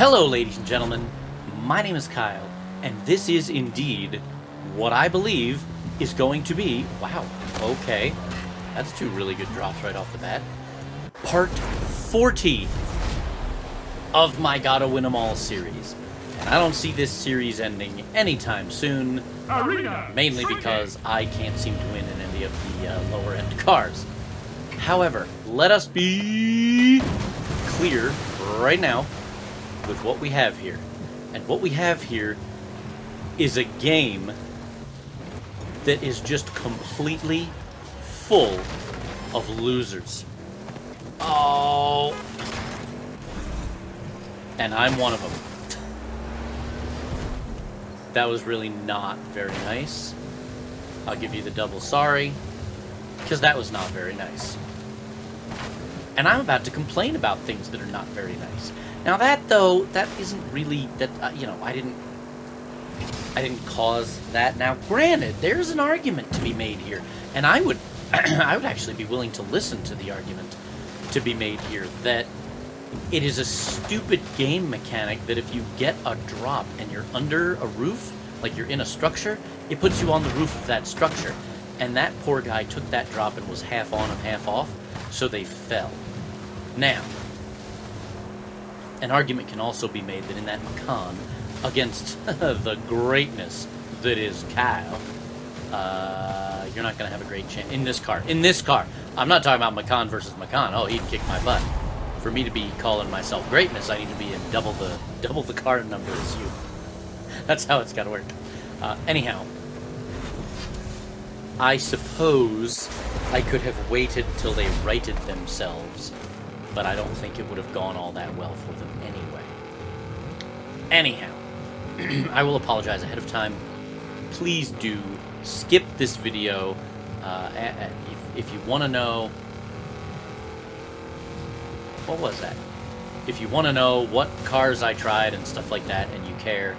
Hello, ladies and gentlemen. My name is Kyle, and this is indeed what I believe is going to be... Wow, okay. That's two really good drops right off the bat. Part 40 of my Gotta Win 'Em All series. And I don't see this series ending anytime soon, mainly because I can't seem to win in any of the lower-end cars. However, let us be clear right now with what we have here. And what we have here is a game that is just completely full of losers. Oh. And I'm one of them. That was really not very nice. I'll give you the double sorry, because that was not very nice. And I'm about to complain about things that are not very nice. Now that, though, that isn't really, that, I didn't cause that. Now, granted, there's an argument to be made here, and I would actually be willing to listen to the argument to be made here, that it is a stupid game mechanic that if you get a drop and you're under a roof, like you're in a structure, it puts you on the roof of that structure. And that poor guy took that drop and was half on and half off, so they fell. Now, an argument can also be made that in that Macan, against the greatness that is Kyle, you're not going to have a great chance. In this car. I'm not talking about Macan versus Macan. Oh, he'd kick my butt. For me to be calling myself greatness, I need to be in double the car number as you. That's how it's got to work. Anyhow, I suppose I could have waited till they righted themselves, but I don't think it would have gone all that well for them anyway. Anyhow, I will apologize ahead of time. Please do skip this video if you want to know. What was that? If you want to know what cars I tried and stuff like that, and you care,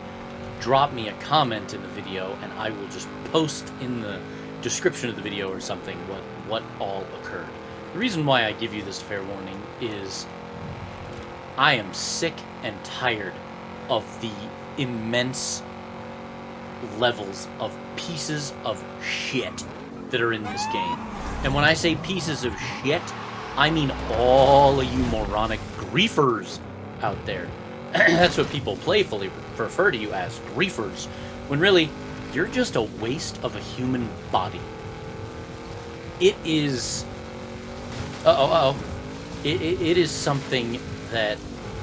drop me a comment in the video, and I will just post in the description of the video or something what all occurred. The reason why I give you this fair warning is I am sick and tired of the immense levels of pieces of shit that are in this game. And when I say pieces of shit, I mean all of you moronic griefers out there. That's what people playfully refer to you as, griefers, when really, you're just a waste of a human body. It is... It is something that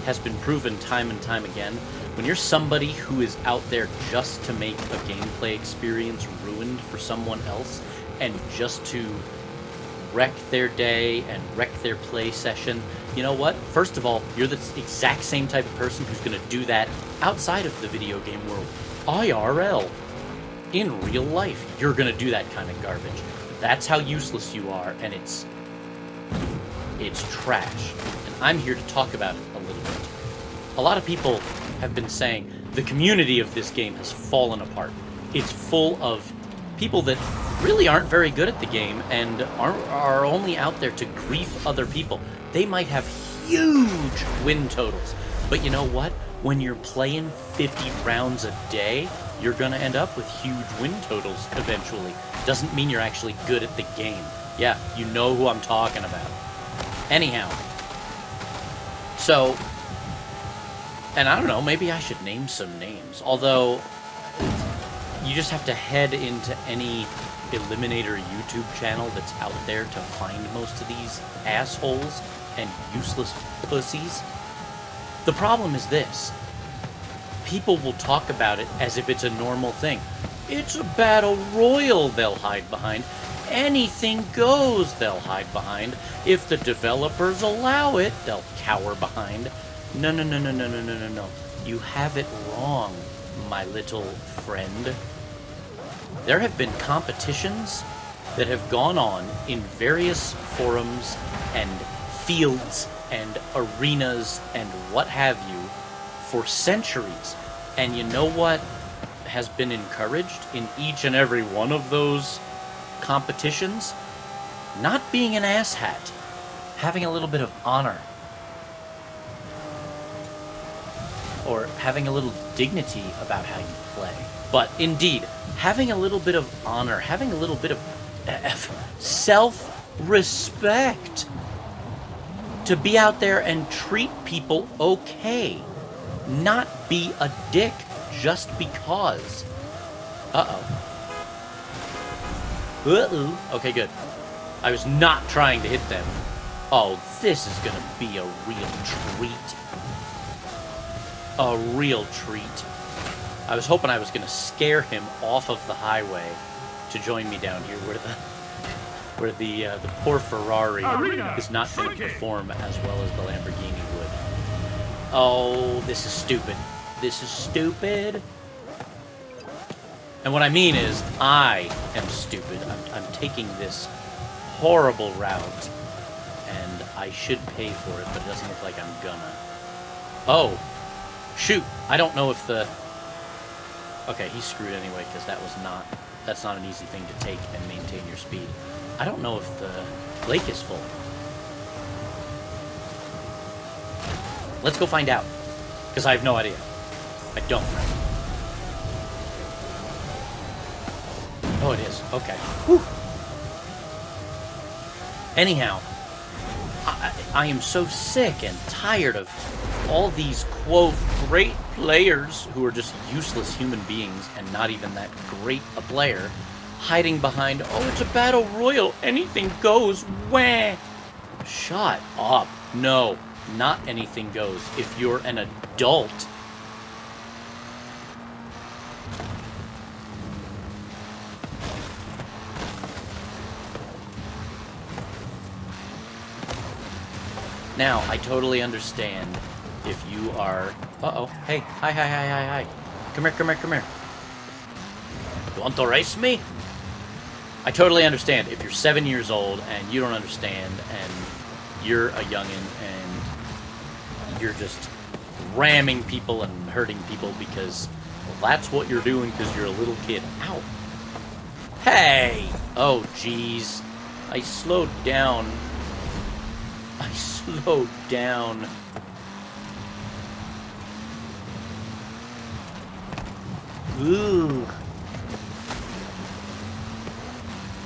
has been proven time and time again. When you're somebody who is out there just to make a gameplay experience ruined for someone else, and just to wreck their day and wreck their play session, you know what? First of all, you're the exact same type of person who's going to do that outside of the video game world. IRL. In real life, you're going to do that kind of garbage. That's how useless you are, and it's trash. And I'm here to talk about it a little bit. A lot of people have been saying the community of this game has fallen apart. It's full of people that really aren't very good at the game and are only out there to grief other people. They might have huge win totals, but you know what? When you're playing 50 rounds a day, you're going to end up with huge win totals eventually. Doesn't mean you're actually good at the game. Yeah, you know who I'm talking about. Anyhow, so, and I don't know, maybe I should name some names, although you just have to head into any Eliminator YouTube channel that's out there to find most of these assholes and useless pussies. The problem is this. People will talk about it as if it's a normal thing. It's a battle royal they'll hide behind. Anything goes they'll hide behind. If the developers allow it, they'll cower behind. No. You have it wrong, my little friend. There have been competitions that have gone on in various forums and fields and arenas and what have you for centuries. And you know what has been encouraged in each and every one of those competitions? Not being an asshat. Having a little bit of honor. or having a little dignity about how you play. But indeed, having a little bit of honor, having a little bit of self-respect. To be out there and treat people okay. Not be a dick just because. Uh-oh. Uh-oh. Okay, good. I was not trying to hit them. Oh, this is gonna be a real treat. A real treat. I was hoping I was gonna scare him off of the highway to join me down here where the poor Ferrari is not going to perform as well as the Lamborghini would. Oh, this is stupid. This is stupid. And what I mean is, I am stupid. I'm taking this horrible route, and I should pay for it, but it doesn't look like I'm gonna. Oh, shoot. I don't know if the... Okay, he's screwed anyway, because that's not an easy thing to take and maintain your speed. I don't know if the lake is full. Let's go find out, because I have no idea. I don't. Oh, it is. Okay. Whew. Anyhow, I am so sick and tired of all these, quote, great players who are just useless human beings and not even that great a player, hiding behind, oh, it's a battle royal, anything goes, wah. Shut up. No, not anything goes. If you're an adult. Now, I totally understand if you are... Uh-oh. Hey. Hi. Come here. You want to race me? I totally understand if you're 7 years old and you don't understand and you're a youngin' and you're just ramming people and hurting people because, well, that's what you're doing because you're a little kid. Ow. Hey! Oh, jeez. I slowed down. Ooh.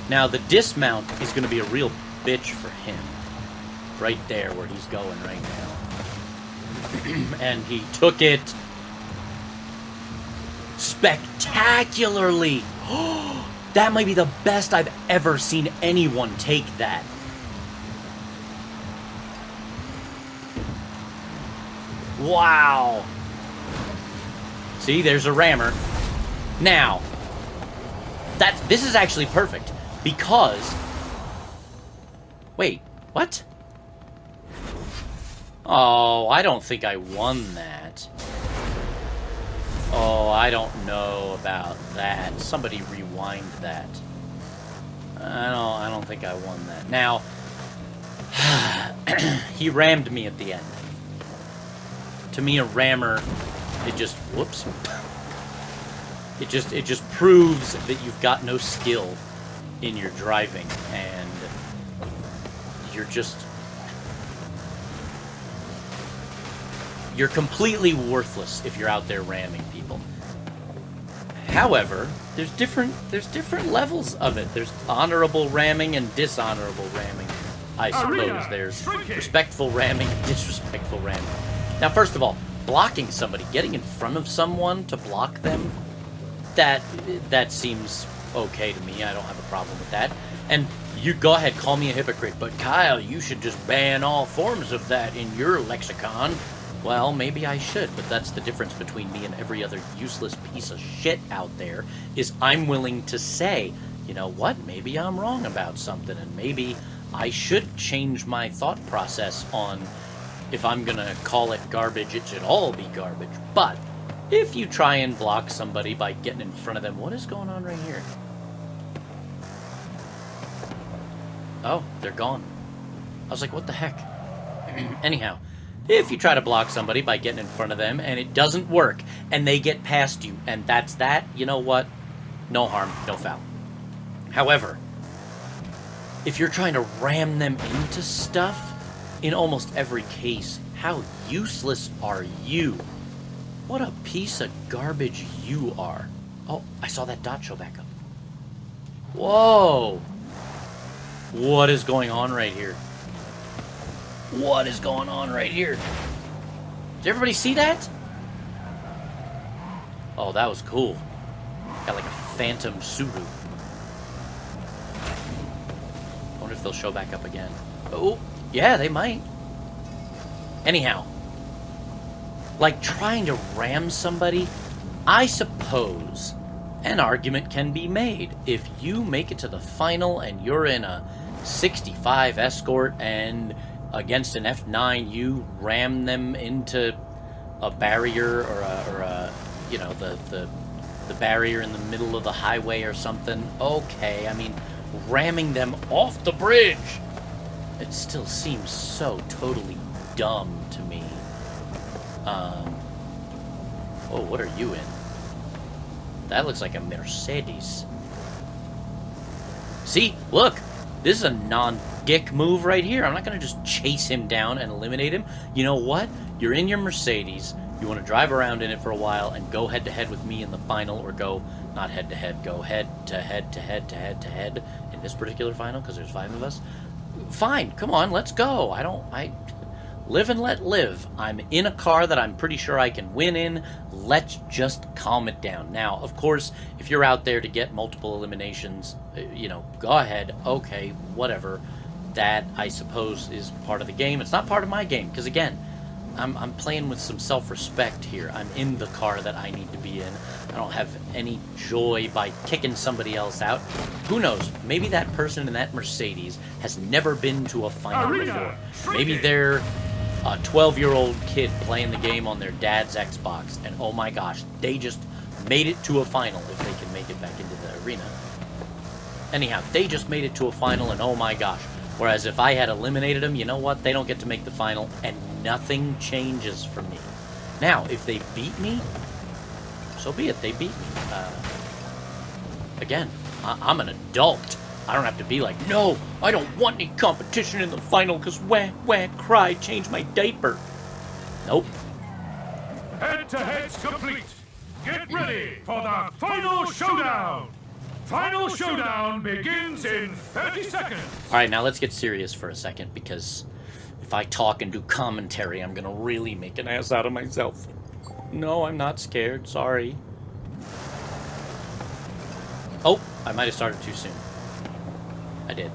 Now, the dismount is going to be a real bitch for him. Right there, where he's going right now. And he took it spectacularly. That might be the best I've ever seen anyone take that. Wow. See, there's a rammer. Now, this is actually perfect. Because... Wait, what? Oh, I don't think I won that. Oh, I don't know about that. Somebody rewind that. I don't think I won that. Now, he rammed me at the end. To me, a rammer, it just... Whoops. It just proves that you've got no skill in your driving, and you're completely worthless if you're out there ramming people. However, there's different levels of it. There's honorable ramming and dishonorable ramming, I suppose. There's respectful ramming and disrespectful ramming. Now, first of all, blocking somebody, getting in front of someone to block them, that seems okay to me. I don't have a problem with that. And you go ahead, call me a hypocrite, but Kyle, you should just ban all forms of that in your lexicon. Well, maybe I should, but that's the difference between me and every other useless piece of shit out there, is I'm willing to say, you know what, maybe I'm wrong about something, and maybe I should change my thought process on if I'm gonna call it garbage, it should all be garbage. But if you try and block somebody by getting in front of them, what is going on right here? Oh, they're gone. I was like, what the heck? Anyhow, if you try to block somebody by getting in front of them and it doesn't work and they get past you and that's that, you know what? No harm, no foul. However, if you're trying to ram them into stuff, in almost every case, how useless are you? What a piece of garbage you are. Oh, I saw that dot show back up. Whoa! What is going on right here? What is going on right here? Did everybody see that? Oh, that was cool. Got like a phantom Subaru. I wonder if they'll show back up again. Oh, yeah, they might. Anyhow, like trying to ram somebody, I suppose an argument can be made. If you make it to the final and you're in a 65 Escort and against an F9 you ram them into a barrier or a you know, the barrier in the middle of the highway or something, okay. I mean, ramming them off the bridge, it still seems so totally dumb to me. Oh, what are you in? That looks like a Mercedes. See, look, this is a non-dick move right here. I'm not gonna just chase him down and eliminate him. You know what? You're in your Mercedes. You want to drive around in it for a while and go head-to-head with me in the final, or go, not head-to-head, go head-to-head in this particular final, because there's 5 of us. Fine, come on, let's go. I live and let live. I'm in a car that I'm pretty sure I can win in. Let's just calm it down. Now, of course, if you're out there to get multiple eliminations, you know, go ahead. Okay, whatever. That, I suppose, is part of the game. It's not part of my game, because, again, I'm playing with some self-respect here. I'm in the car that I need to be in. I don't have any joy by kicking somebody else out. Who knows? Maybe that person in that Mercedes has never been to a final before. Maybe they're a 12-year-old kid playing the game on their dad's Xbox, and oh my gosh, they just made it to a final, if they can make it back into the arena. Anyhow, they just made it to a final, and oh my gosh. Whereas if I had eliminated them, you know what? They don't get to make the final, and nothing changes for me. Now, if they beat me, so be it. They beat me. Again, I'm an adult. I don't have to be like, no, I don't want any competition in the final because wah, cry, change my diaper. Nope. Head-to-head's complete. Get ready for the final showdown. Final showdown begins in 30 seconds. All right, now let's get serious for a second, because if I talk and do commentary, I'm going to really make an ass out of myself. No, I'm not scared. Sorry. Oh, I might have started too soon. I did.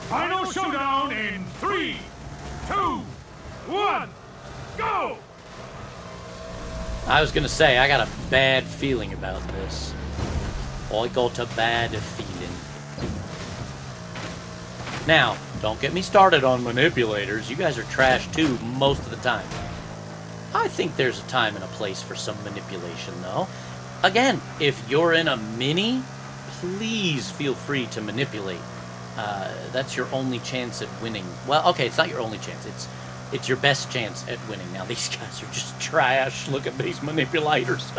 Final showdown in 3, 2, 1, go! I was gonna say, I got a bad feeling about this. I got a bad feeling. Now, don't get me started on manipulators. You guys are trash too, most of the time. I think there's a time and a place for some manipulation, though. Again, if you're in a mini, please feel free to manipulate. That's your only chance at winning. Well, okay, it's not your only chance. It's your best chance at winning. Now, these guys are just trash. Look at these manipulators.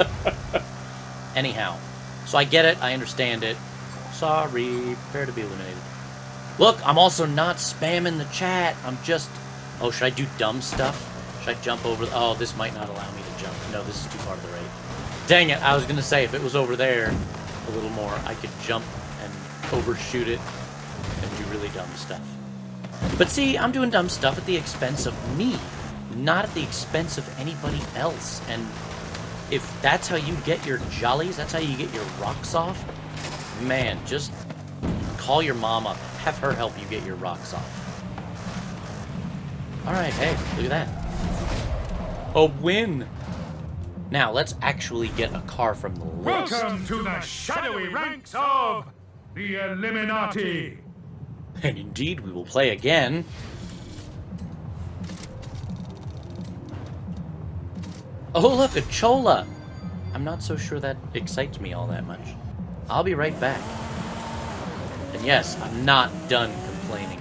Anyhow, so I get it. I understand it. Sorry. Prepare to be eliminated. Look, I'm also not spamming the chat. I'm just... Oh, should I do dumb stuff? Should I jump over... Oh, this might not allow me to jump. No, this is too far to the right. Dang it. I was going to say, if it was over there a little more, I could jump and overshoot it and do really dumb stuff. But see, I'm doing dumb stuff at the expense of me, not at the expense of anybody else. And if that's how you get your jollies, that's how you get your rocks off, man, just call your mom up. Have her help you get your rocks off. Alright, hey, look at that. A win! Now, let's actually get a car from the list. Welcome to the shadowy ranks of the Illuminati. And indeed, we will play again. Oh, look, a Chola! I'm not so sure that excites me all that much. I'll be right back. And yes, I'm not done complaining.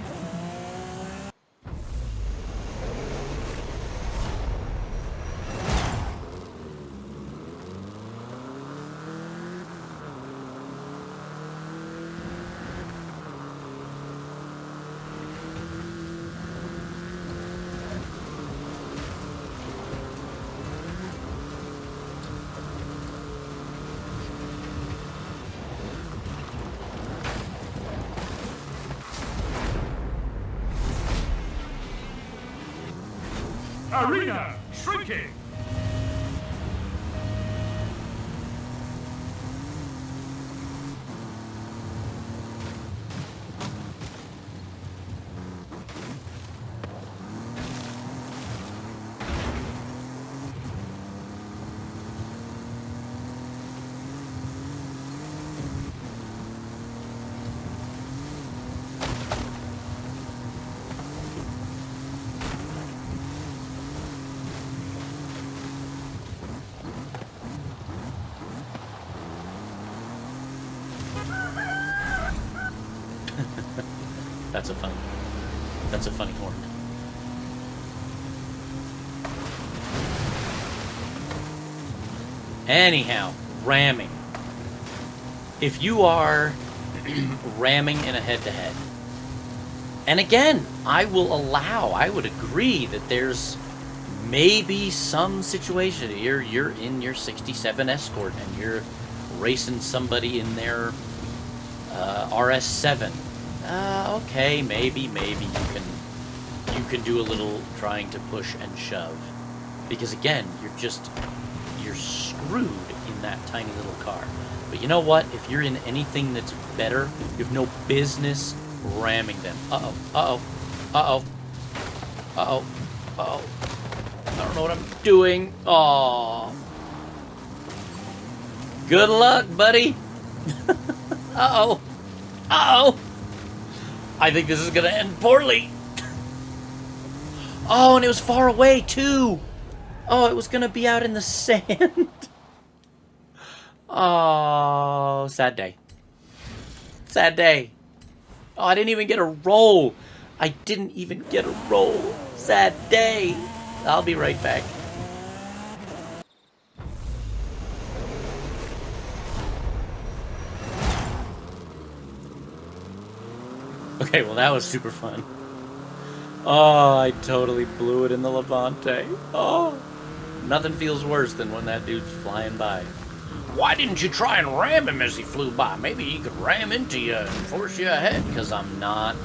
Arena shrinking. That's a funny horn. Anyhow, ramming. If you are ramming in a head-to-head, and again, I would agree that there's maybe some situation here, you're in your 67 Escort and you're racing somebody in their RS7. Okay, maybe you can do a little trying to push and shove, because again, you're screwed in that tiny little car. But you know what? If you're in anything that's better, you have no business ramming them. Uh-oh. I don't know what I'm doing. Oh. Good luck, buddy. Uh-oh. I think this is gonna end poorly. Oh, and it was far away, too. Oh, it was gonna be out in the sand. Oh, sad day. Sad day. Oh, I didn't even get a roll. Sad day. I'll be right back. Okay, well that was super fun. Oh, I totally blew it in the Levante. Oh, nothing feels worse than when that dude's flying by. Why didn't you try and ram him as he flew by? Maybe he could ram into you and force you ahead. Because I'm not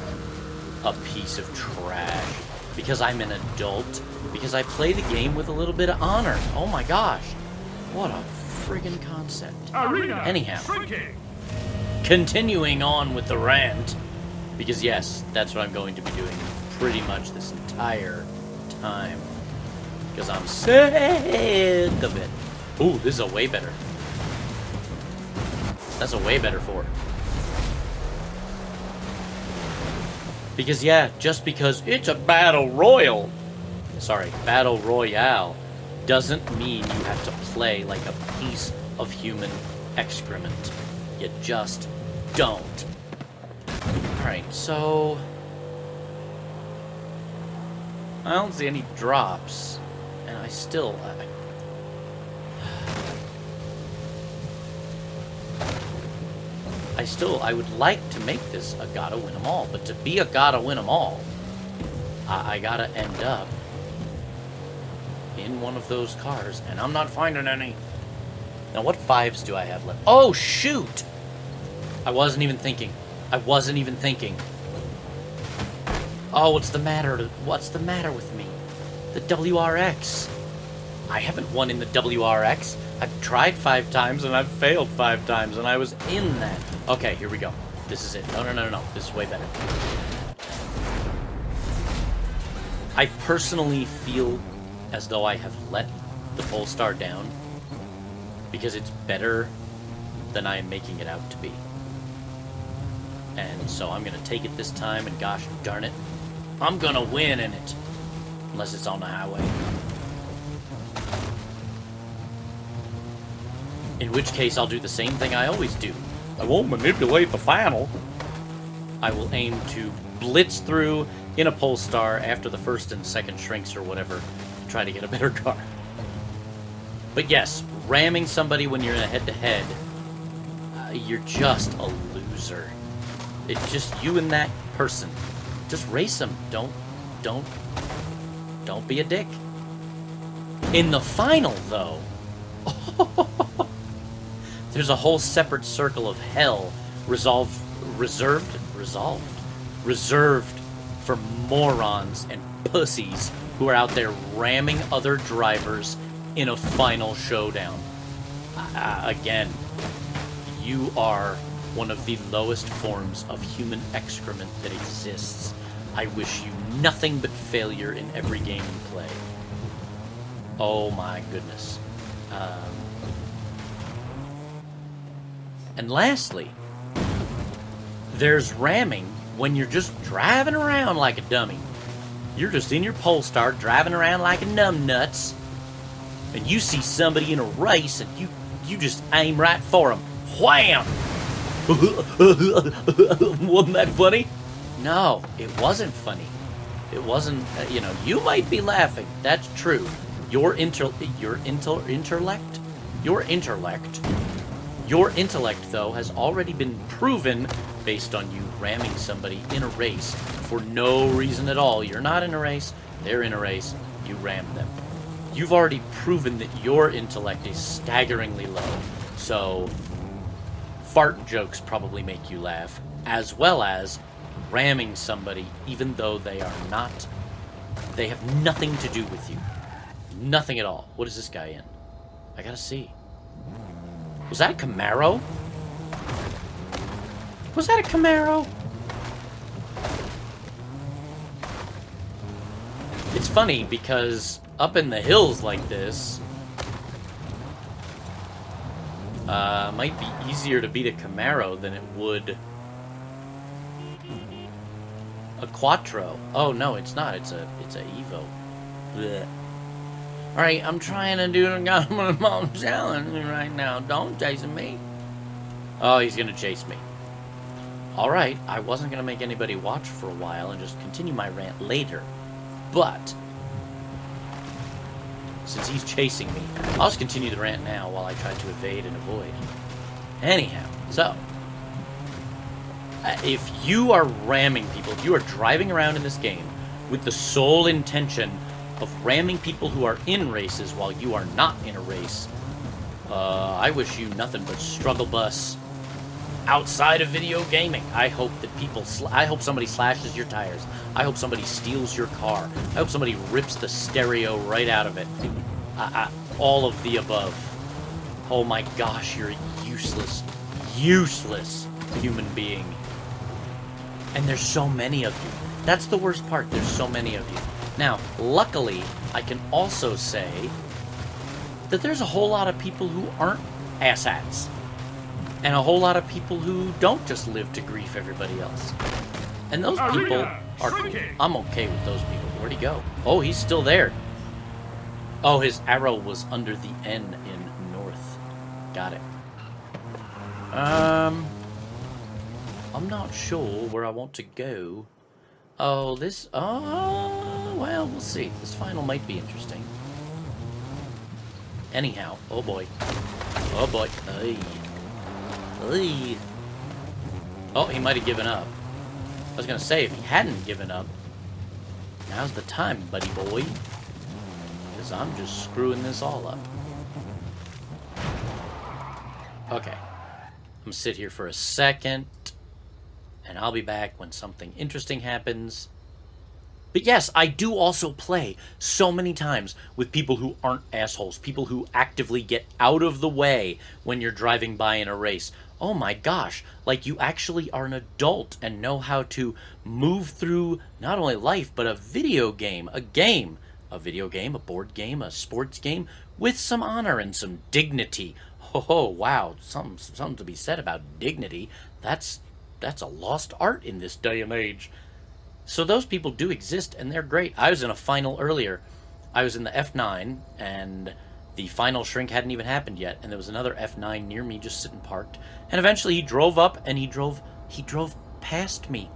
a piece of trash. Because I'm an adult. Because I play the game with a little bit of honor. Oh my gosh. What a friggin' concept. Anyhow, continuing on with the rant. Because yes, that's what I'm going to be doing pretty much this entire time. Because I'm sick of it. Ooh, this is a way better. That's a way better Ford. Because yeah, just because it's a battle royale, doesn't mean you have to play like a piece of human excrement. You just don't. Alright, so I don't see any drops, and I would like to make this a gotta win 'em all, but to be a gotta win 'em all, I gotta end up in one of those cars, and I'm not finding any. Now, what 5s do I have left? Oh, shoot! I wasn't even thinking. Oh, what's the matter? What's the matter with me? The WRX. I haven't won in the WRX. I've tried 5 times and I've failed 5 times, and I was in that. Okay, here we go. This is it. No. This is way better. I personally feel as though I have let the Polestar down because it's better than I am making it out to be. And so I'm going to take it this time, and gosh darn it, I'm going to win in it. Unless it's on the highway. In which case, I'll do the same thing I always do. I won't manipulate the final. I will aim to blitz through in a Polestar after the first and second shrinks or whatever to try to get a better car. But yes, ramming somebody when you're in a head-to-head, you're just a loser. It's just you and that person. Just race them. Don't be a dick. In the final, though, there's a whole separate circle of hell reserved for morons and pussies who are out there ramming other drivers in a final showdown. Again, you are one of the lowest forms of human excrement that exists. I wish you nothing but failure in every game you play. Oh my goodness. And lastly, there's ramming when you're just driving around like a dummy. You're just in your Polestar driving around like a numbnuts, and you see somebody in a race and you just aim right for them. Wham! Wasn't that funny? No, it wasn't funny. It wasn't, you might be laughing. That's true. Your intellect, though, has already been proven based on you ramming somebody in a race for no reason at all. You're not in a race. They're in a race. You rammed them. You've already proven that your intellect is staggeringly low. So, fart jokes probably make you laugh, as well as ramming somebody even though they have nothing to do with you. Nothing at all. What is this guy in? I gotta see. Was that a Camaro? Was that a Camaro? It's funny because up in the hills like this, might be easier to beat a Camaro than it would a Quattro. Oh no, it's not. It's a Evo. Blech. All right, I'm trying to do the government mom challenge right now. Don't chase me. Oh, he's gonna chase me. All right, I wasn't gonna make anybody watch for a while and just continue my rant later, but since he's chasing me, I'll just continue the rant now while I try to evade and avoid. Anyhow, so if you are ramming people, if you are driving around in this game with the sole intention of ramming people who are in races while you are not in a race, I wish you nothing but struggle bus outside of video gaming. I hope that I hope somebody slashes your tires. I hope somebody steals your car. I hope somebody rips the stereo right out of it. All of the above. Oh my gosh, you're a useless human being. And there's so many of you. That's the worst part. There's so many of you. Now, luckily, I can also say that there's a whole lot of people who aren't asshats. And a whole lot of people who don't just live to grief everybody else. And those people are cool. I'm okay with those people. Where'd he go? Oh, he's still there. Oh, his arrow was under the N in north. Got it. I'm not sure where I want to go. Oh, well, we'll see. This final might be interesting. Anyhow, oh boy. Oh boy. Ay. Ay. Oh, he might have given up. I was gonna say, if he hadn't given up, now's the time, buddy boy. Because I'm just screwing this all up. Okay. I'm gonna sit here for a second, and I'll be back when something interesting happens. But yes, I do also play so many times with people who aren't assholes, people who actively get out of the way when you're driving by in a race. Oh my gosh, like you actually are an adult and know how to move through not only life, but a video game, a video game, a board game, a sports game, with some honor and some dignity. Oh, wow, something to be said about dignity. That's a lost art in this day and age. So those people do exist, and they're great. I was in a final earlier. I was in the F9, and the final shrink hadn't even happened yet, and there was another F9 near me just sitting parked. And eventually he drove up, and he drove past me,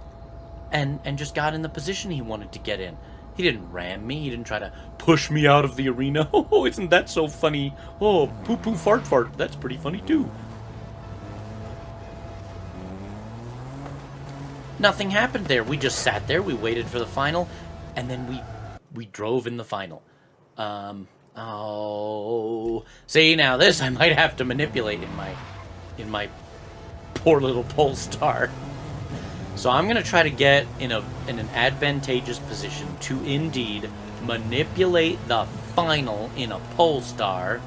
and just got in the position he wanted to get in. He didn't ram me. He didn't try to push me out of the arena. Oh, isn't that so funny? Oh, poo-poo fart. That's pretty funny, too. Nothing happened there. We just sat there. We waited for the final, and then we drove in the final. Oh, see, now this I might have to manipulate in my poor little Polestar. So I'm going to try to get in an advantageous position to indeed manipulate the final in a Polestar.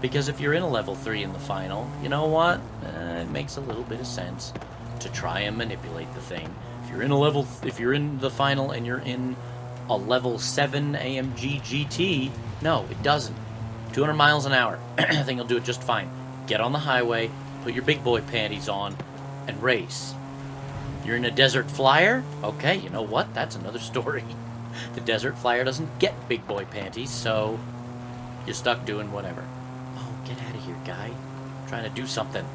Because if you're in a level 3 in the final, you know what? It makes a little bit of sense to try and manipulate the thing. If you're in the final and you're in a level 7 AMG GT, no, it doesn't. 200 miles an hour. I think you'll do it just fine. Get on the highway, put your big boy panties on, and race. You're in a desert flyer? Okay, you know what? That's another story. The desert flyer doesn't get big boy panties, so you're stuck doing whatever. Oh, get out of here, guy. I'm trying to do something.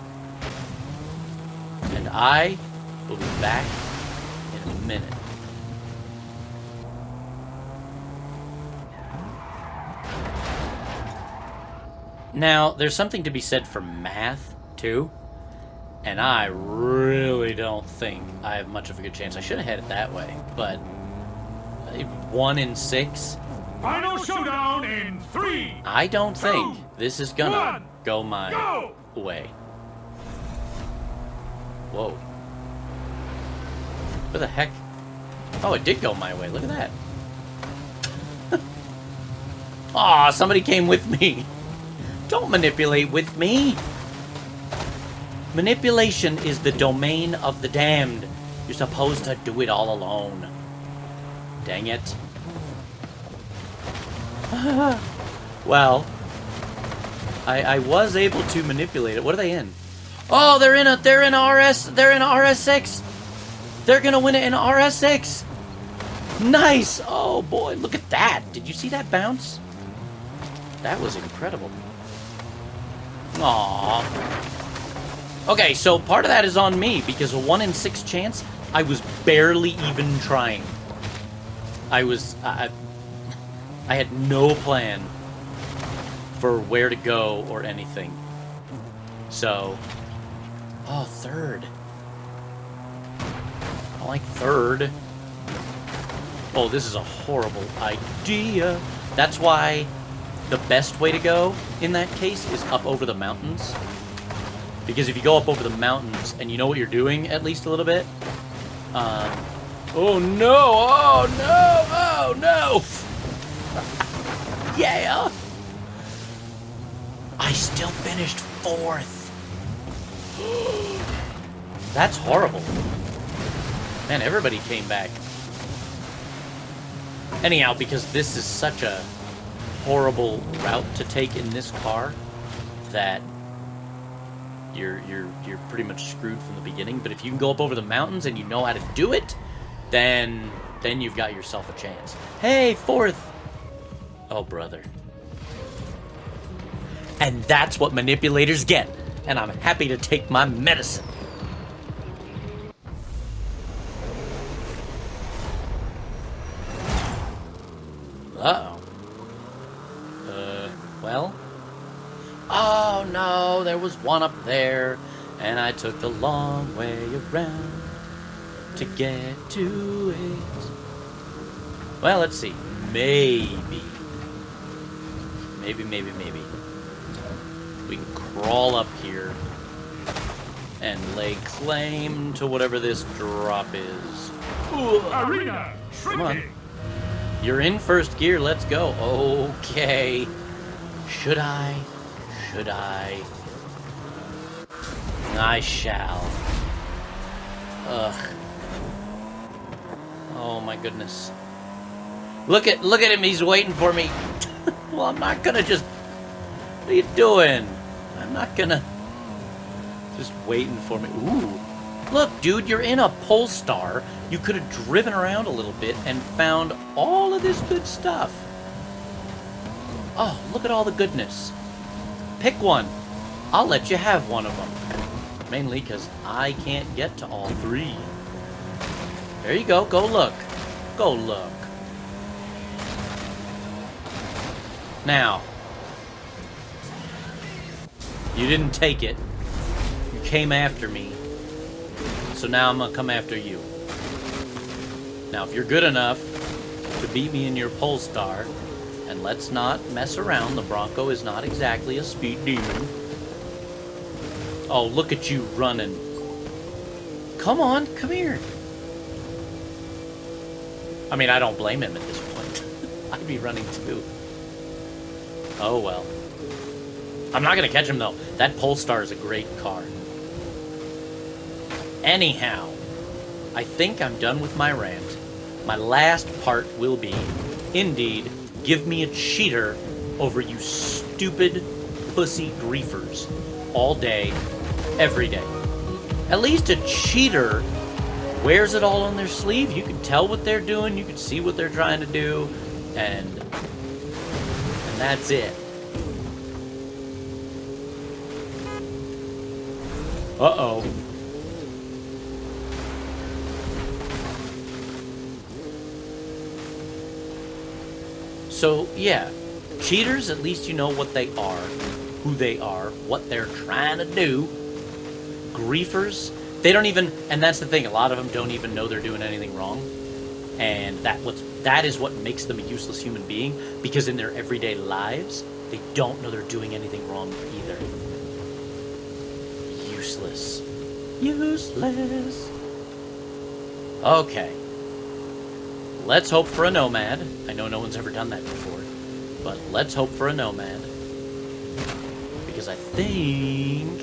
And I will be back in a minute. Now, there's something to be said for math, too. And I really don't think I have much of a good chance. I should have had it that way, but 1 in 6. Final showdown in 3. I don't think this is gonna 1, go my way. Whoa. What the heck? Oh, it did go my way. Look at that. Aw, somebody came with me. Don't manipulate with me. Manipulation is the domain of the damned. You're supposed to do it all alone. Dang it. Well, I was able to manipulate it. What are they in? Oh, they're in RS6. They're gonna win it in RS6. Nice. Oh boy, look at that. Did you see that bounce? That was incredible. Aww. Okay, so part of that is on me, because a 1 in 6 chance, I was barely even trying. I had no plan for where to go or anything. So, oh, 3rd. I like 3rd. Oh, this is a horrible idea. That's why the best way to go in that case is up over the mountains. Because if you go up over the mountains and you know what you're doing at least a little bit, oh no, oh no, oh no! Yeah! I still finished 4th. That's horrible. Man, everybody came back. Anyhow, because this is such a horrible route to take in this car that you're pretty much screwed from the beginning. But if you can go up over the mountains and you know how to do it, then you've got yourself a chance. Hey, 4th. Oh, brother. And that's what manipulators get. And I'm happy to take my medicine. Uh-oh. Well? Oh, no, there was one up there, and I took the long way around to get to it. Well, let's see. Maybe. Maybe. We can crawl up here and lay claim to whatever this drop is. Ooh. Arena Come on. shrinking. You're in 1st gear, let's go. Okay. Should I? I shall. Ugh. Oh my goodness. Look at him, he's waiting for me. Well, I'm not gonna just... What are you doing? I'm not gonna... Just waiting for me. Ooh. Look, dude, you're in a Polestar. You could have driven around a little bit and found all of this good stuff. Oh, look at all the goodness. Pick one. I'll let you have one of them. Mainly because I can't get to all 3. There you go. Go look. Go look. Now. You didn't take it. You came after me. So now I'm going to come after you. Now, if you're good enough to beat me in your Polestar, and let's not mess around, the Bronco is not exactly a speed demon. Oh, look at you running. Come on, come here. I mean, I don't blame him at this point. I'd be running too. Oh, well. I'm not going to catch him, though. That Polestar is a great car. Anyhow, I think I'm done with my rant. My last part will be, indeed, give me a cheater over you stupid pussy griefers all day, every day. At least a cheater wears it all on their sleeve. You can tell what they're doing. You can see what they're trying to do. And that's it. Uh-oh. So, yeah. Cheaters, at least you know what they are, who they are, what they're trying to do. Griefers, they don't even, and that's the thing, a lot of them don't even know they're doing anything wrong. And that is what makes them a useless human being, because in their everyday lives, they don't know they're doing anything wrong either. Useless. Useless. Okay. Let's hope for a nomad. I know no one's ever done that before, but let's hope for a nomad. Because I think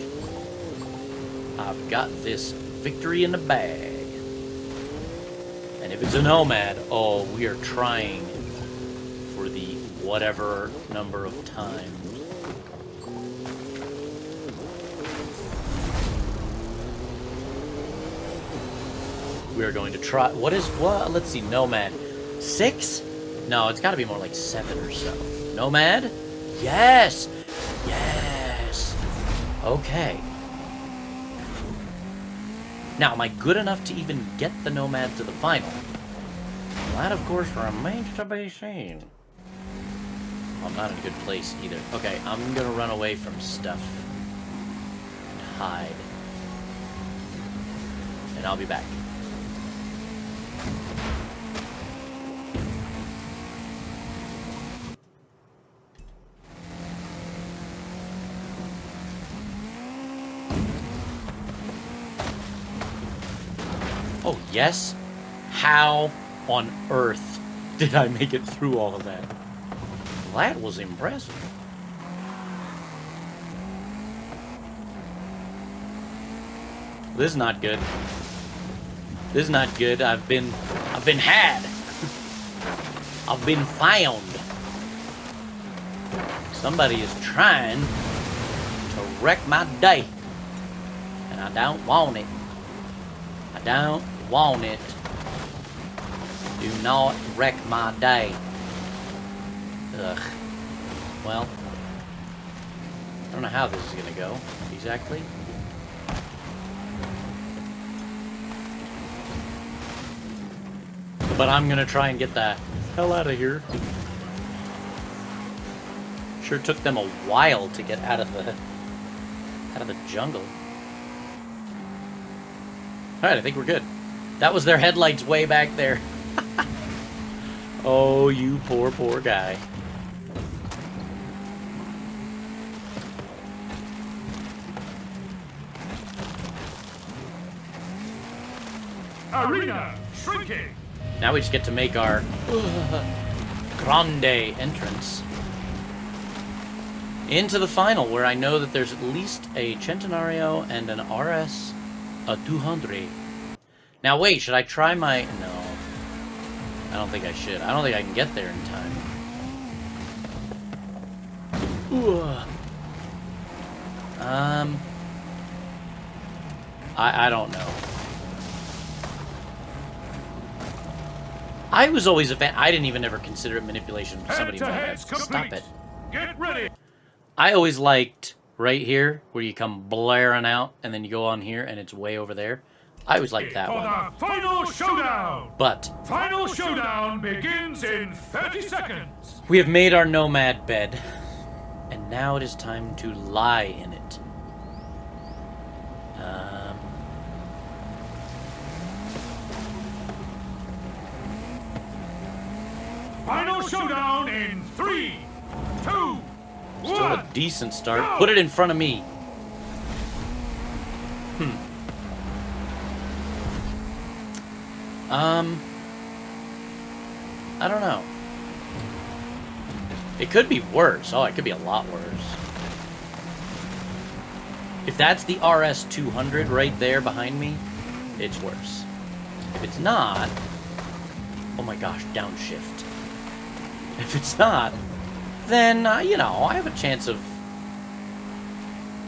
I've got this victory in the bag. And if it's a nomad, oh, we are trying for the whatever number of times. We are going to try. What? Let's see. Nomad. 6? No, it's got to be more like 7 or so. Nomad? Yes! Yes! Okay. Now, am I good enough to even get the Nomad to the final? Well, that, of course, remains to be seen. I'm not in a good place either. Okay, I'm gonna run away from stuff. And hide. And I'll be back. Oh, yes? How on earth did I make it through all of that? That was impressive. This is not good. This is not good. I've been had. I've been found. Somebody is trying to wreck my day. And I don't want it. I don't want it. Do not wreck my day. Ugh. Well, I don't know how this is gonna go exactly. But I'm gonna try and get the hell out of here. Sure took them a while to get out of the jungle. Alright, I think we're good. That was their headlights way back there. Oh, you poor, poor guy. Arena shrinking. Now we just get to make our grande entrance into the final, where I know that there's at least a Centenario and an RS a 200. Now wait, should I try my... No. I don't think I should. I don't think I can get there in time. I don't know. I was always a fan. I didn't even ever consider it manipulation. Somebody might stop it. Get ready. I always liked right here where you come blaring out and then you go on here and it's way over there. I always liked that one. For the final showdown. But Final showdown begins in 30 seconds. we have made our nomad bed, and now it is time to lie in it. Final showdown in 3, 2, 1. Still a decent start. Put it in front of me. I don't know. It could be worse. Oh, it could be a lot worse. If that's the RS200 right there behind me, it's worse. If it's not... Oh my gosh, downshift. If it's not, then, you know, I have a chance of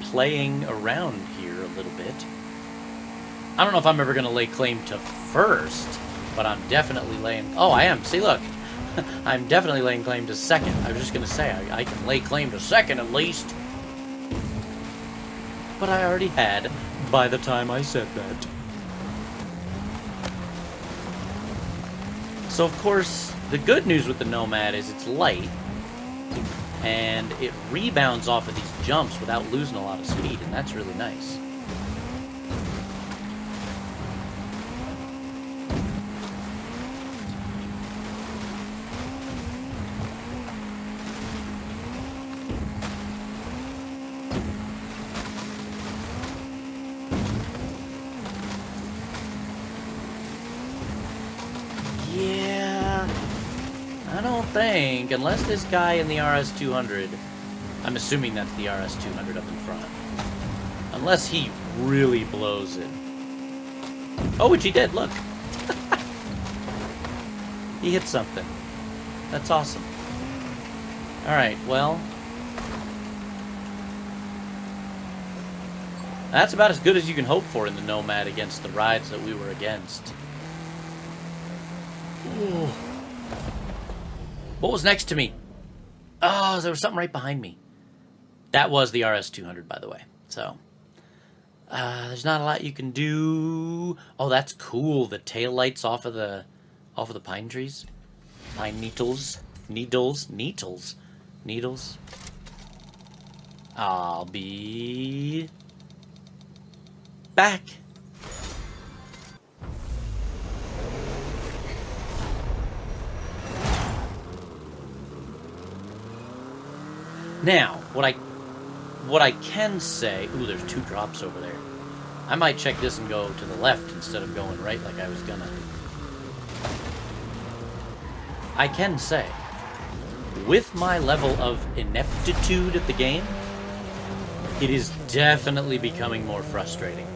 playing around here a little bit. I don't know if I'm ever going to lay claim to first, but I'm definitely laying... Oh, I am. See, look. I'm definitely laying claim to second. I was just going to say, I can lay claim to second at least. But I already had by the time I said that. So, of course, the good news with the Nomad is it's light, and it rebounds off of these jumps without losing a lot of speed, and that's really nice. Think, unless this guy in the RS200, I'm assuming that's the RS200 up in front, unless he really blows it. Oh, which he did, look. He hit something. That's awesome. Alright, well, that's about as good as you can hope for in the Nomad against the rides that we were against. Ooh. What was next to me? Oh, there was something right behind me. That was the RS200, by the way. So, there's not a lot you can do. Oh, that's cool. The tail lights off of the pine trees, pine needles. I'll be back. Now, what I can say... Ooh, there's 2 drops over there. I might check this and go to the left instead of going right like I was gonna. I can say, with my level of ineptitude at the game, it is definitely becoming more frustrating.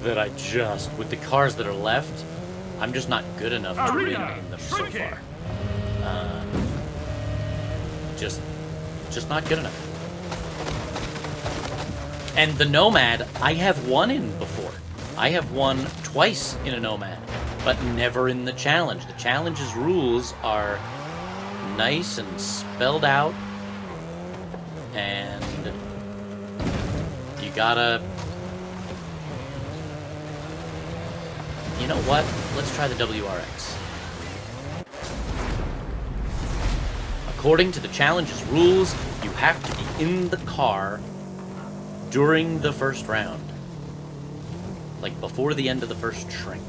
That I just... With the cars that are left, I'm just not good enough to win in them so far. Just not good enough. And the Nomad, I have won in before. I have won twice in a Nomad, but never in the challenge. The challenge's rules are nice and spelled out, and you gotta... You know what? Let's try the WRX. According to the challenge's rules, you have to be in the car during the first round. Like, before the end of the first shrink.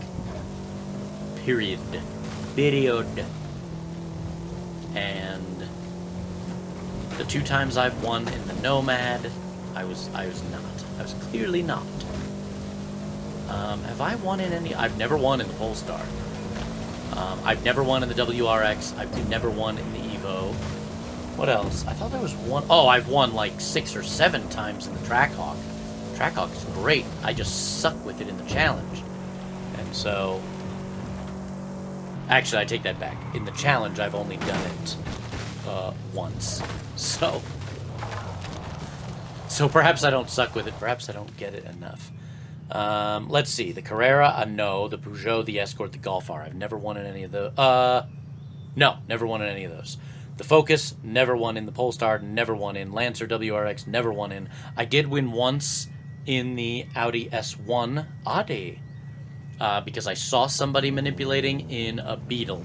Period. And the 2 times I've won in the Nomad, I was not. I was clearly not. Have I won in any... I've never won in the Polestar. I've never won in the WRX. I've never won in the Evo. What else? I thought there was one... Oh, I've won like 6 or 7 times in the Trackhawk. Trackhawk is great. I just suck with it in the challenge. And so... Actually, I take that back. In the challenge, I've only done it once. So perhaps I don't suck with it. Perhaps I don't get it enough. Let's see. The Carrera, a no. The Peugeot, the Escort, the Golf R. I've never won in any of those. No, never won in any of those. The Focus, never won in the Polestar, never won in Lancer WRX, never won in. I did win once in the Audi S1 Audi, because I saw somebody manipulating in a Beetle,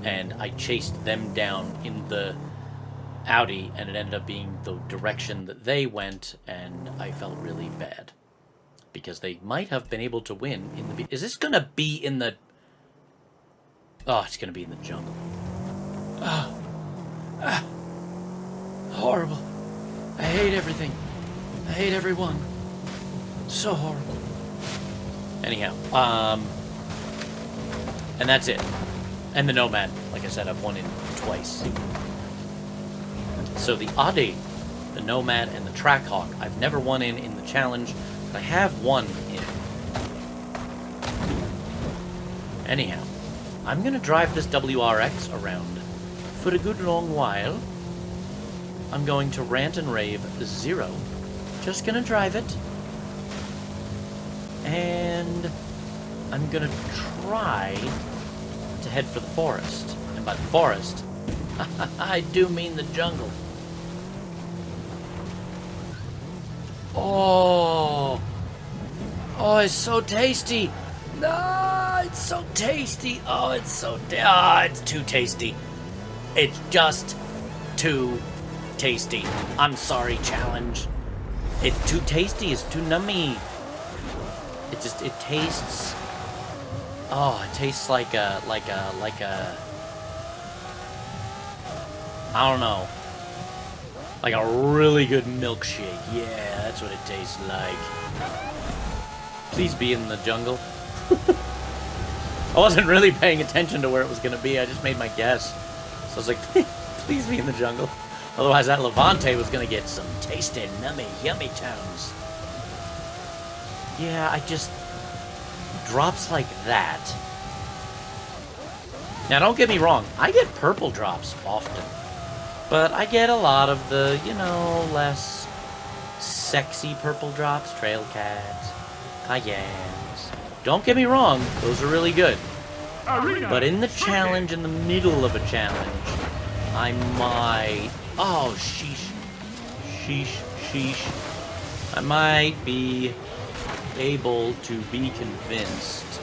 and I chased them down in the Audi, and it ended up being the direction that they went, and I felt really bad. Because they might have been able to win in the... Is this going to be in the... Oh, it's going to be in the jungle. Horrible. I hate everything. I hate everyone. So horrible. Anyhow, And that's it. And the Nomad, like I said, I've won in twice. So the Audi, the Nomad, and the Trackhawk, I've never won in the challenge, but I have won in. Anyhow, I'm gonna drive this WRX around for a good long while. I'm going to rant and rave 0. Just gonna drive it. And I'm gonna try to head for the forest. And by the forest, I do mean the jungle. Oh, it's so tasty. No, it's so tasty. Oh, it's it's too tasty. It's just too tasty. I'm sorry, challenge. It's too tasty. It's too nummy. It tastes. Oh, it tastes like a. I don't know. Like a really good milkshake. Yeah, that's what it tastes like. Please be in the jungle. I wasn't really paying attention to where it was going to be. I just made my guess. So I was like, please be in the jungle. Otherwise, that Levante was going to get some tasty, nummy, yummy tones. Yeah, I just... drops like that. Now, don't get me wrong. I get purple drops often. But I get a lot of the, you know, less sexy purple drops. Trail Cats, Cayennes. Don't get me wrong. Those are really good. But in the challenge, in the middle of a challenge, I might... Oh, sheesh. Sheesh, sheesh. I might be able to be convinced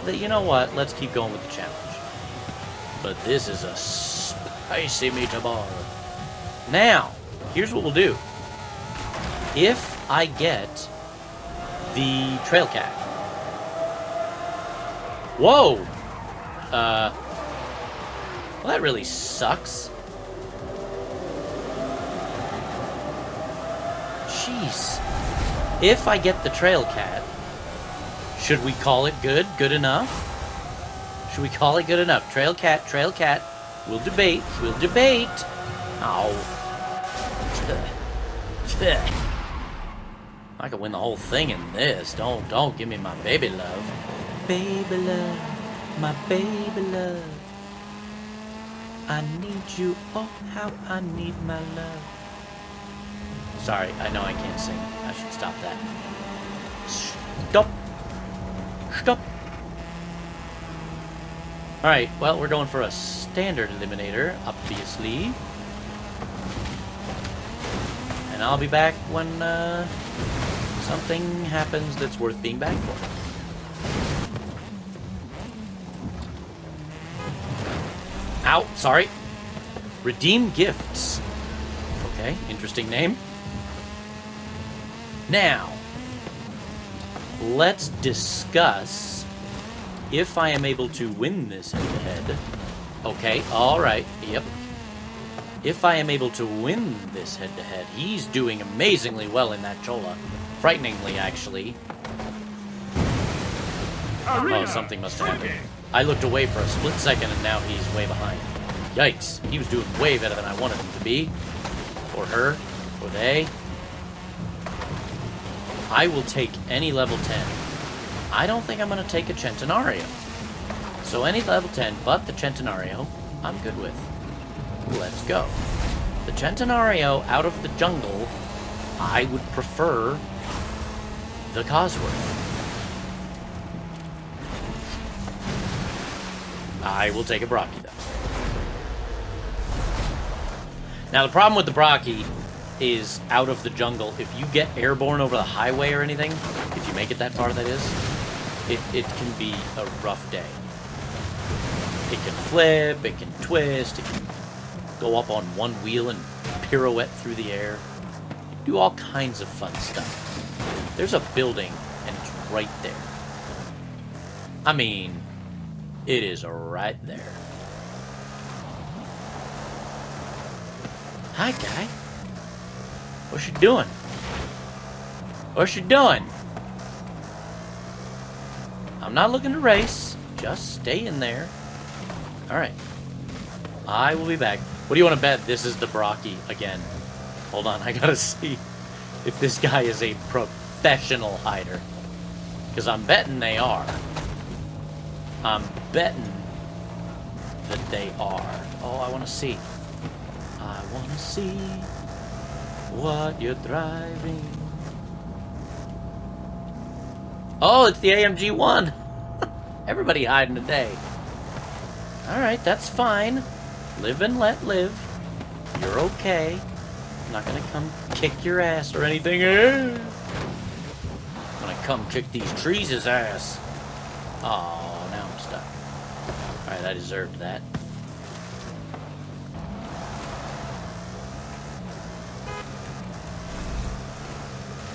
that, you know what, let's keep going with the challenge. But this is a spicy meatball. Now, here's what we'll do. If I get the Trail Cat. Whoa! Well, that really sucks. Jeez. If I get the Trail Cat, should we call it good? Good enough? Should we call it good enough? Trail Cat, Trail Cat. We'll debate. We'll debate. Oh. I could win the whole thing in this. Don't give me my baby love. Baby love, my baby love. I need you, oh how I need my love. Sorry, I know I can't sing. I should stop that. Stop. Stop. Alright, well, we're going for a standard eliminator, obviously. And I'll be back when something happens that's worth being back for. Ow, sorry. Redeem gifts. Okay, interesting name. Now, let's discuss if I am able to win this head-to-head. Okay, alright, yep. If I am able to win this head-to-head, he's doing amazingly well in that Chola. Frighteningly, actually. Oh, something must have happened. I looked away for a split second and now he's way behind. Yikes. He was doing way better than I wanted him to be. Or her. Or they. I will take any level 10. I don't think I'm going to take a Centenario. So any level 10 but the Centenario, I'm good with. Let's go. The Centenario out of the jungle, I would prefer the Cosworth. I will take a Brocky, though. Now, the problem with the Brocky is out of the jungle. If you get airborne over the highway or anything, if you make it that far, that is, it can be a rough day. It can flip, it can twist, it can go up on one wheel and pirouette through the air. Do all kinds of fun stuff. There's a building, and it's right there. I mean, it is right there. Hi, guy. What you doing? What you doing? I'm not looking to race. Just stay in there. Alright. I will be back. What do you want to bet? This is the Brocky again. Hold on, I gotta see if this guy is a professional hider. Because I'm betting they are. I'm betting that they are. Oh, I want to see. I want to see what you're driving. Oh, it's the AMG 1. Everybody hiding today. Alright, that's fine. Live and let live. You're okay. I'm not gonna come kick your ass or anything. I'm gonna come kick these trees' ass. Oh, now I'm stuck. Alright, I deserved that.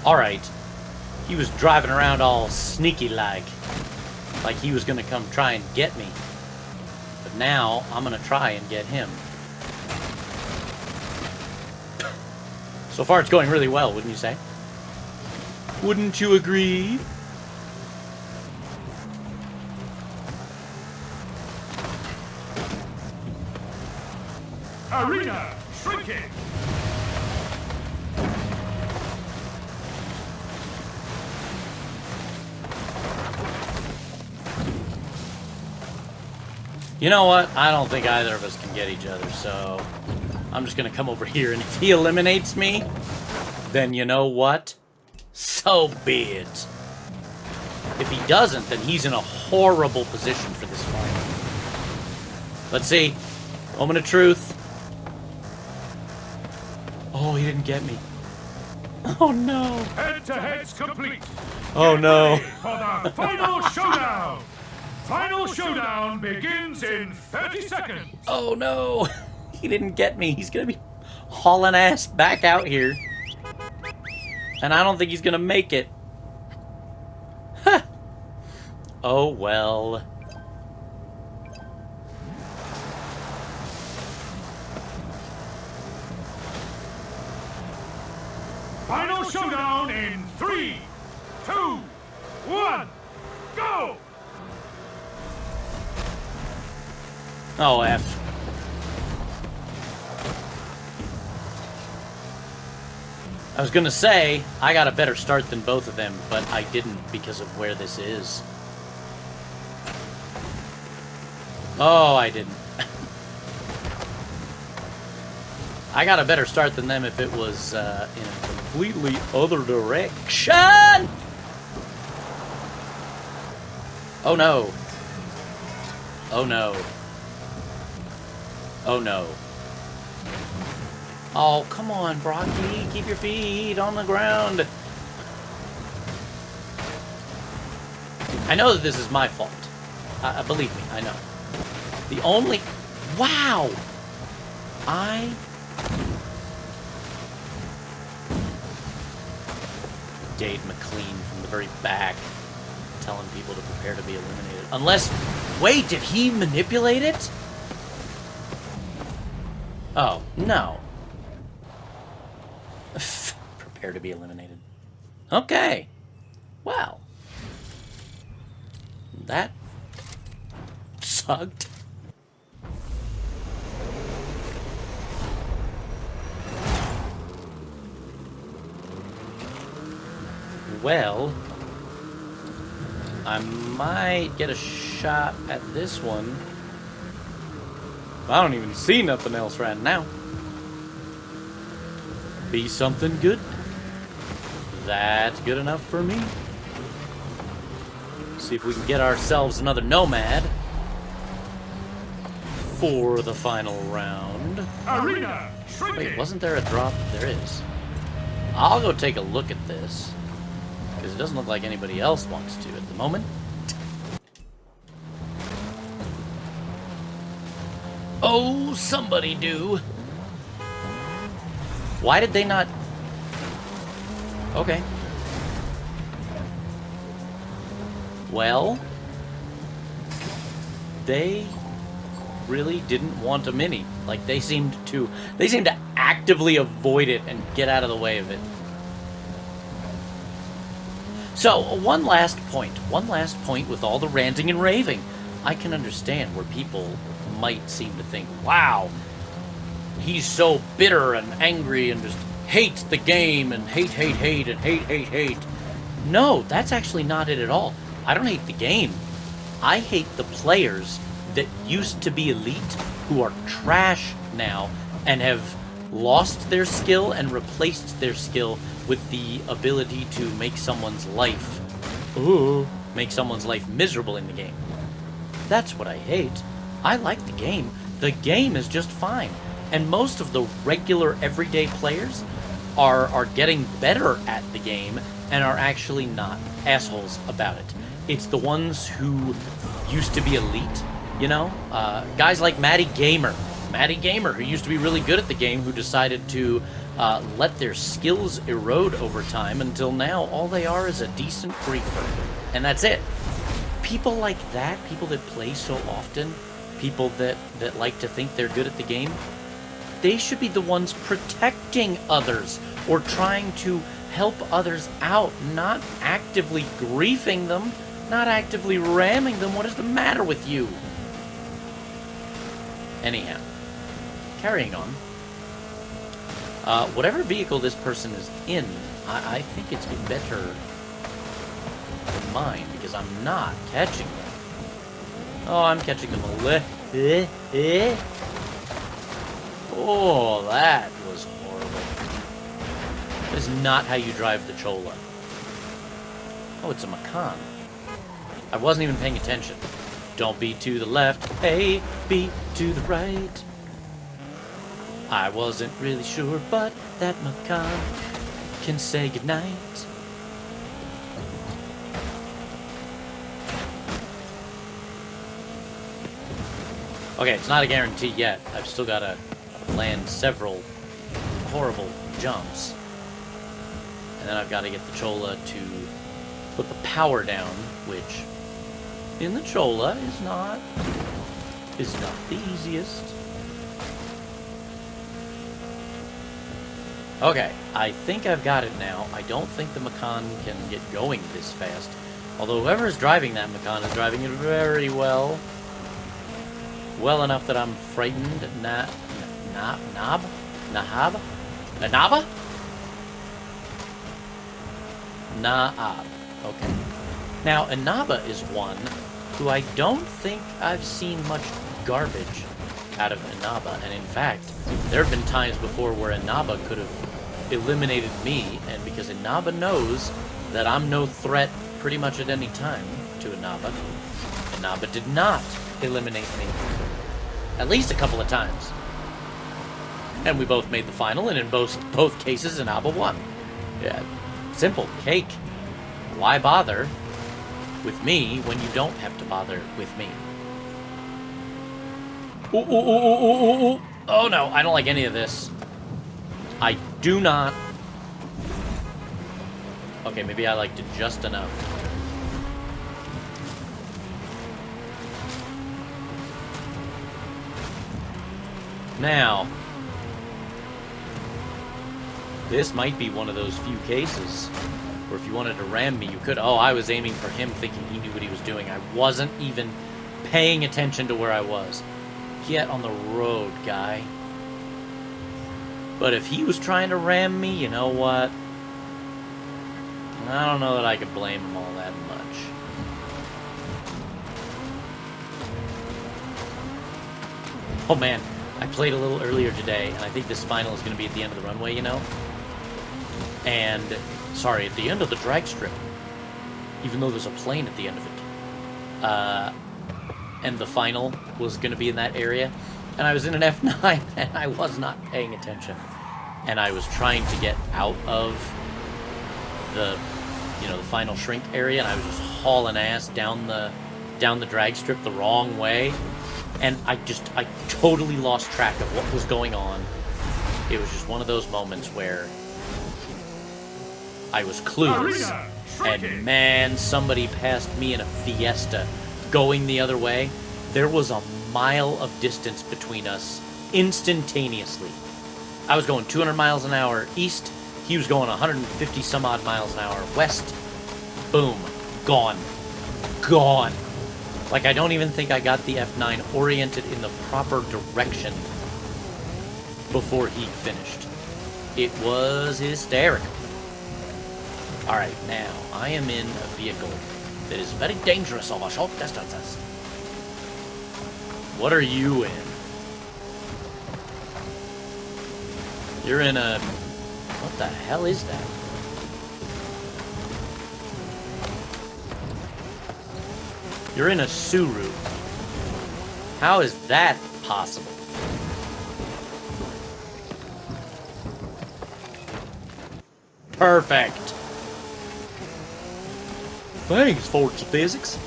Alright. He was driving around all sneaky-like. Like he was gonna come try and get me. But now, I'm gonna try and get him. So far, it's going really well, wouldn't you say? Wouldn't you agree? Arena shrinking. You know what? I don't think either of us can get each other, so I'm just gonna come over here, and if he eliminates me, then you know what? So be it. If he doesn't, then he's in a horrible position for this fight. Let's see. Moment of truth. Oh, he didn't get me. Oh, no. Head-to-head's complete. Oh, no. For the final showdown. Final showdown begins in 30 seconds. Oh, no. He didn't get me. He's gonna be hauling ass back out here. And I don't think he's gonna make it. Huh. Oh, well. Final showdown in 3, 2, 1, go! Oh, F. I was gonna say, I got a better start than both of them, but I didn't because of where this is. Oh, I didn't. I got a better start than them if it was in a completely other direction! Oh no. Oh no. Oh no. Oh, come on, Brocky. Keep your feet on the ground. I know that this is my fault. Believe me, I know. The only... Wow! Dade McLean from the very back telling people to prepare to be eliminated. Unless... Wait, did he manipulate it? Oh, no. Prepare to be eliminated. Okay. Well. That sucked. Well, I might get a shot at this one. I don't even see nothing else right now. Be something good. That's good enough for me. See if we can get ourselves another Nomad for the final round. Arena shrinking. Wait, wasn't there a drop? There is. I'll go take a look at this, because it doesn't look like anybody else wants to at the moment. Oh, somebody do. Why did they not... Okay. Well, they really didn't want a mini. Like, they seemed to actively avoid it and get out of the way of it. So, one last point with all the ranting and raving. I can understand where people might seem to think, wow, he's so bitter and angry and just hates the game and hate and hate. No, that's actually not it at all. I don't hate the game. I hate the players that used to be elite who are trash now and have lost their skill and replaced their skill with the ability to make someone's life miserable in the game. That's what I hate. I like the game. The game is just fine. And most of the regular everyday players are getting better at the game and are actually not assholes about it. It's the ones who used to be elite, you know? Guys like Matty Gamer, who used to be really good at the game, who decided to let their skills erode over time until now all they are is a decent griefer. And that's it. People like that, people that play so often, people that like to think they're good at the game, they should be the ones protecting others or trying to help others out, not actively griefing them, not actively ramming them. What is the matter with you? Anyhow, carrying on. Whatever vehicle this person is in, I think it's better than mine because I'm not catching them. Oh, I'm catching them a little. Oh, that was horrible. That is not how you drive the Chola. Oh, it's a Macan. I wasn't even paying attention. Don't be to the left, hey, be to the right. I wasn't really sure, but that Macan can say goodnight. Okay, it's not a guarantee yet. I've still got to land several horrible jumps. And then I've got to get the Chola to put the power down, which in the Chola is not the easiest. Okay, I think I've got it now. I don't think the Macan can get going this fast. Although whoever is driving that Macan is driving it very well. Well enough that I'm frightened. Nahaba? Naab. Okay. Now, Inaba is one who I don't think I've seen much garbage out of Inaba. And in fact, there have been times before where Inaba could have eliminated me. And because Inaba knows that I'm no threat pretty much at any time to Inaba, Inaba did not eliminate me. At least a couple of times. And we both made the final, and in both cases, Inaba won. Yeah, simple. Cake. Why bother with me when you don't have to bother with me? Ooh. Oh no, I don't like any of this. I do not. Okay, maybe I liked it just enough. Now, this might be one of those few cases where if you wanted to ram me, you could. Oh, I was aiming for him thinking he knew what he was doing. I wasn't even paying attention to where I was. Get on the road, guy. But if he was trying to ram me, you know what? I don't know that I could blame him all that much. Oh man, I played a little earlier today, and I think this final is going to be at the end of the runway, you know? And, sorry, at the end of the drag strip. Even though there's a plane at the end of it. And the final was going to be in that area. And I was in an F9, and I was not paying attention. And I was trying to get out of the, the final shrink area, and I was just hauling ass down the drag strip the wrong way. And I totally lost track of what was going on. It was just one of those moments where I was clueless. And man, somebody passed me in a Fiesta going the other way. There was a mile of distance between us instantaneously. I was going 200 miles an hour east. He was going 150 some odd miles an hour west. Boom. Gone. Gone. Like, I don't even think I got the F9 oriented in the proper direction before he finished. It was hysterical. Alright, now, I am in a vehicle that is very dangerous over short distances. What are you in? You're in a... What the hell is that? You're in a Suru. How is that possible? Perfect. Thanks, Forza Physics.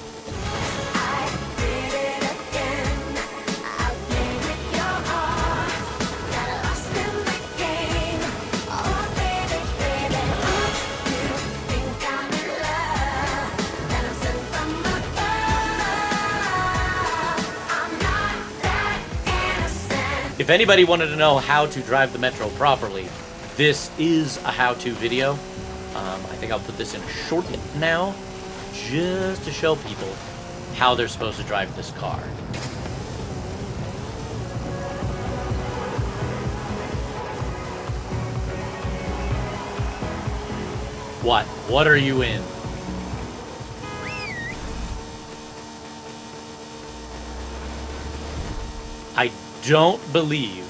If anybody wanted to know how to drive the Metro properly, this is a how-to video. I think I'll put this in a short now, just to show people how they're supposed to drive this car. What? What are you in? I don't believe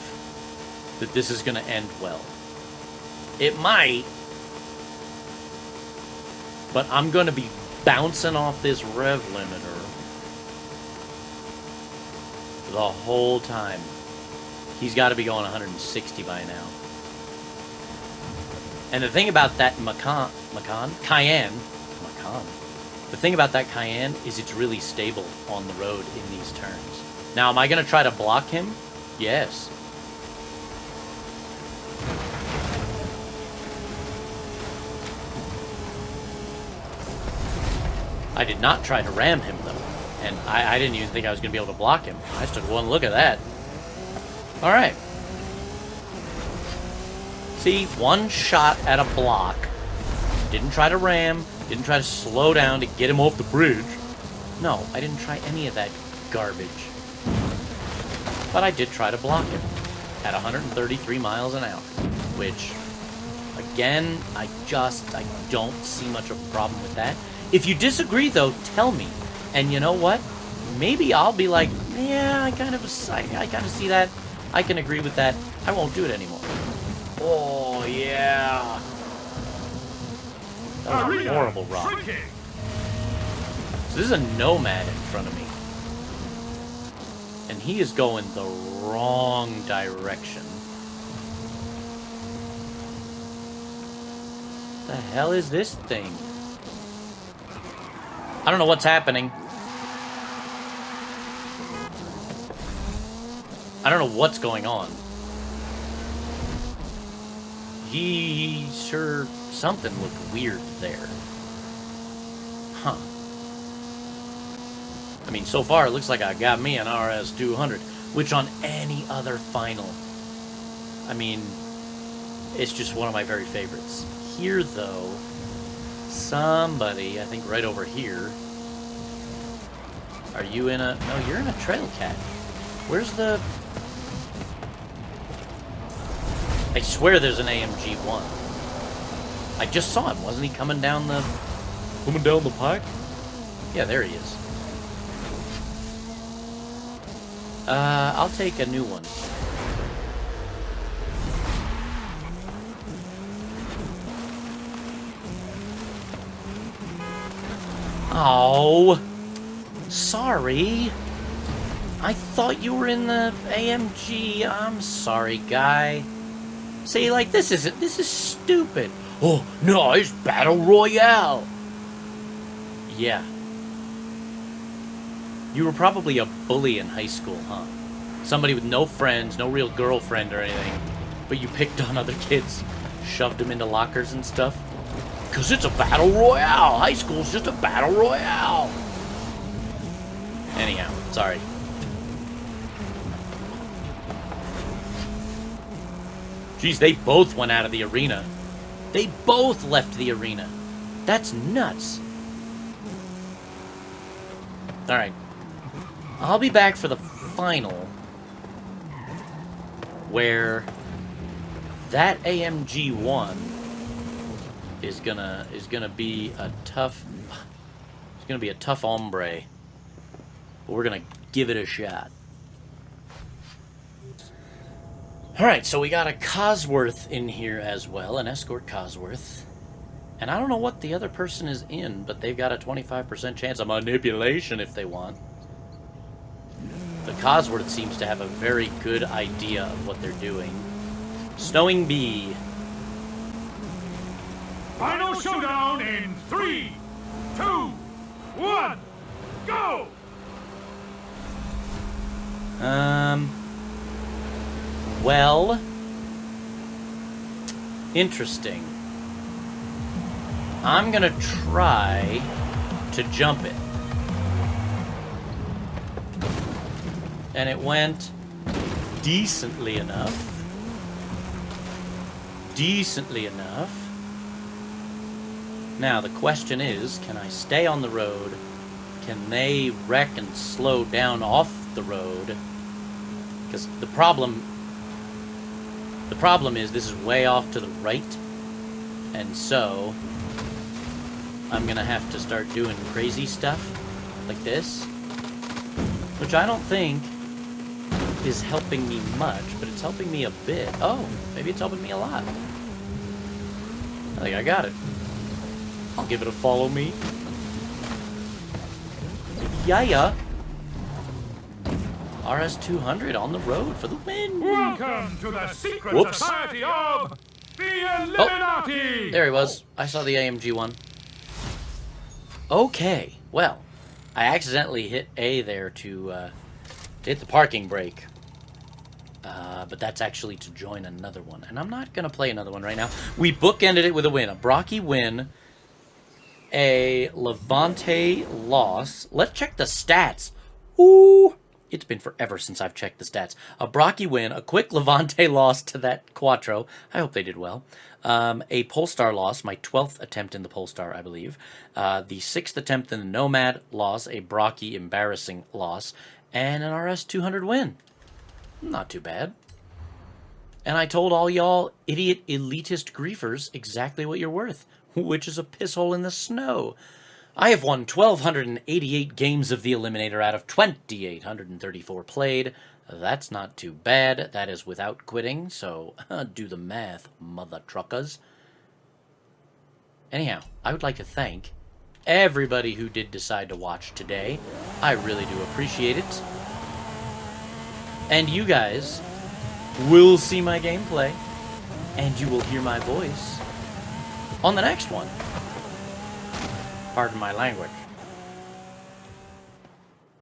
that this is going to end well. It might, but I'm going to be bouncing off this rev limiter the whole time. He's got to be going 160 by now. And the thing about that Cayenne, the thing about that Cayenne is it's really stable on the road in these turns. Now, am I going to try to block him? Yes. I did not try to ram him, though. And I didn't even think I was going to be able to block him. I just took one look at that. Alright. See, one shot at a block. Didn't try to ram. Didn't try to slow down to get him off the bridge. No, I didn't try any of that garbage. But I did try to block him at 133 miles an hour. Which, again, I don't see much of a problem with that. If you disagree, though, tell me. And you know what? Maybe I'll be like, yeah, I kind of see that. I can agree with that. I won't do it anymore. Oh, yeah. That was a horrible rock. So this is a Nomad in front of me. And he is going the wrong direction. The hell is this thing? I don't know what's happening. I don't know what's going on. Something looked weird there. Huh. I mean, so far it looks like I got me an RS200, which on any other final, I mean, it's just one of my very favorites. Here, though, somebody, I think right over here. Are you in a... No, you're in a Trail Cat. Where's the... I swear there's an AMG 1. I just saw him. Wasn't he coming down the... Coming down the pike? Yeah, there he is. I'll take a new one. Oh, sorry. I thought you were in the AMG. I'm sorry, guy. See, like, this is stupid. Oh, no, it's Battle Royale. Yeah. You were probably a bully in high school, huh? Somebody with no friends, no real girlfriend or anything, but you picked on other kids, shoved them into lockers and stuff. Because it's a battle royale. High school's just a battle royale. Anyhow, sorry. Jeez, they both went out of the arena. They both left the arena. That's nuts. Alright. I'll be back for the final, where that AMG 1 is gonna be a tough... It's gonna be a tough hombre. But we're gonna give it a shot. Alright, so we got a Cosworth in here as well, an Escort Cosworth. And I don't know what the other person is in, but they've got a 25% chance of manipulation if they want. The Cosworth seems to have a very good idea of what they're doing. Snowing Bee. Final showdown in 3, 2, 1, go! Well, interesting. I'm gonna try to jump it. And it went decently enough. Decently enough. Now, the question is, can I stay on the road? Can they wreck and slow down off the road? Because the problem is this is way off to the right. And so, I'm gonna have to start doing crazy stuff like this. Which I don't think is helping me much, but it's helping me a bit. Oh, maybe it's helping me a lot. I think I got it. I'll give it a follow me. Yeah. RS200 on the road for the win. Welcome to the secret society of the Illuminati! Oh, there he was. I saw the AMG one. Okay, well, I accidentally hit A there to hit the parking brake. But that's actually to join another one. And I'm not going to play another one right now. We bookended it with a win. A Brocky win. A Levante loss. Let's check the stats. Ooh, it's been forever since I've checked the stats. A Brocky win. A quick Levante loss to that Quattro. I hope they did well. A Polestar loss. My 12th attempt in the Polestar, I believe. The 6th attempt in the Nomad loss. A Brocky embarrassing loss. And an RS200 win. Not too bad. And I told all y'all idiot elitist griefers exactly what you're worth, which is a piss hole in the snow. I have won 1,288 games of the Eliminator out of 2,834 played. That's not too bad. That is without quitting, so do the math, mother truckers. Anyhow, I would like to thank everybody who did decide to watch today. I really do appreciate it. And you guys will see my gameplay, and you will hear my voice on the next one. Pardon my language.